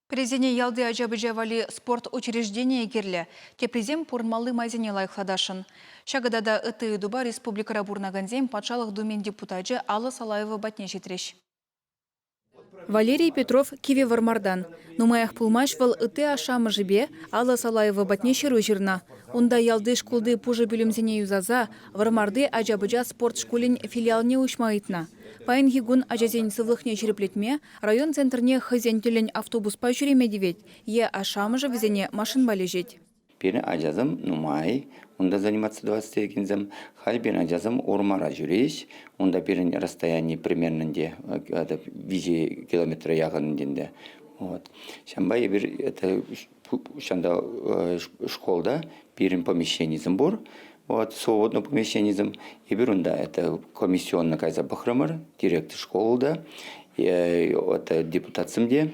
Президент ялды ажабыжавали спорт учреждения керлі. Тепрезем пурнмалы майзене лайықладашын. Шагадада ыты дуба республикара бурнаганзем патшалық думен депутаджы Алла Салаева батне жетіреш. Валерий Петров киве вармардан. Нумаях пулмаш вал ыты ашамы жібе Алла Салаева батне шеру жирна. Унда ялды шкулды пужы білімзене юзаза, вармарды ажабыжа спорт школин филиалне ушмайтна. Пайн гигун ажазен сывлыхне череплетме, район центрне хызен автобус па жүреме девет, е ашамы же візене машин балежет. Бені ажазым нумай, онда заниматься 20 гензам, халь бен ажазым ормара жүреш, онда берін расстояние примернінде 5 километр яғынынденде. Вот. Шамбай бір школда берін помещенизм бор, вот, свободно помещенизм, и бір онда это комиссионный кайза бахрамар, директор школда, это депутатсымде,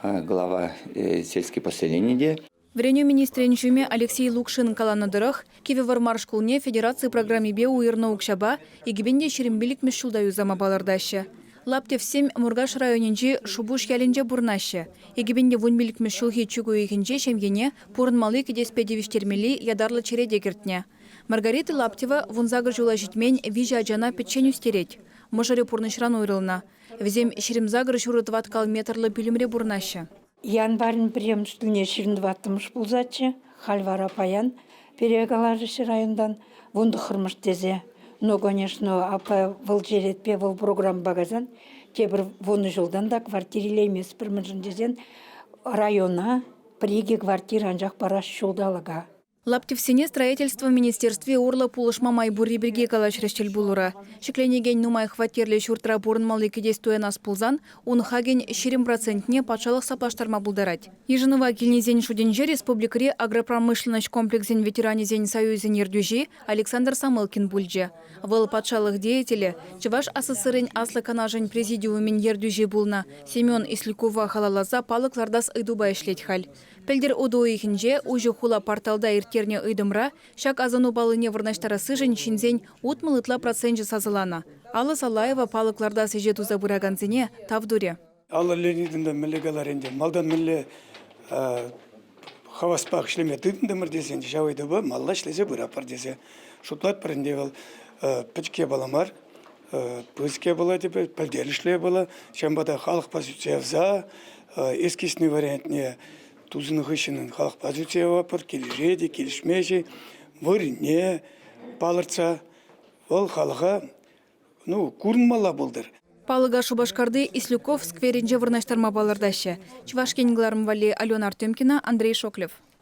глава сельской поселения. Вреню министрен жүме Алексей Лукшин каланадырых, кеве вармар школне федерации программе бе уйырна укшаба, егебенде шерембелік мешшулдаю зама балардашы. Лаптев 7 Мургаш районенже шубуш ялінже бурнашы. Егебенде вунбелік мешшулхи чугу егенже шемгене пурнмалы кедеспедевиштермели ядарлы череде кертне. Маргарита Лаптева вунзагыр жула житмен вижа аджана печеню стереть. Можаре пурнышран уйрылна. Везем шеремзагыр журытват калметрлы пилімре бурнашы. Январин приемштіліне 22-тымыш бұлзатшы, хальвара паян, перегаларышы райондан вунды хырмыш тезе. Но, конечно, апа выл жеретпе выл программ багазан, тебір вуны жылдан да квартирилеймес бірміншін дезен района приге квартира анжақ бараш шулдалыға. Лаптевсене строительство в министерстве урла пулышма майбури берге калашрещел булура. Шекленеген нумай хватерле шуртра бурнмалы кедестуя нас пулзан, он хаген 4% патшалық саплаштарма булдарать. Еженова кельнезен шуденже республикаре агропромышленность комплексен ветеранезен союзен ердюжи Александр Самылкин бульже. Выл патшалық деятели, Чуваш АССР аслы канажен президиумен ердюжи булна, Семен Исликова халалаза палыклардас ыдуба ишлеть халь. Пельдер удуихинже уже хула порталда иртерне ыдымра, шак азану балыне варнаштарасы женщинзен утмылытла проценджі сазылана. Алла Салаева палыкларда сежету забыраганзене тавдуре. Алла Леонидовна мілегаларенде, малдан міле хаваспақ шлеме тыдындымыр десен, жауайды ба, малла шлезе бұрапар десе. Шутлат бірінде бол пічке баламар, пызке бала деп, пәлдерішле бала, шамбада халық позициявза, ескесіне вариантне, Тузының ғышының халық позиция вапыр, кележеді, келішмежі, вырне, балырца, ол халыға, курнмала болдыр. Палыга Шубашкарды Ислюков скверинже варнаштарма балардашы. Чувашкенгларым вали Алена Артемкина, Андрей Шоклев.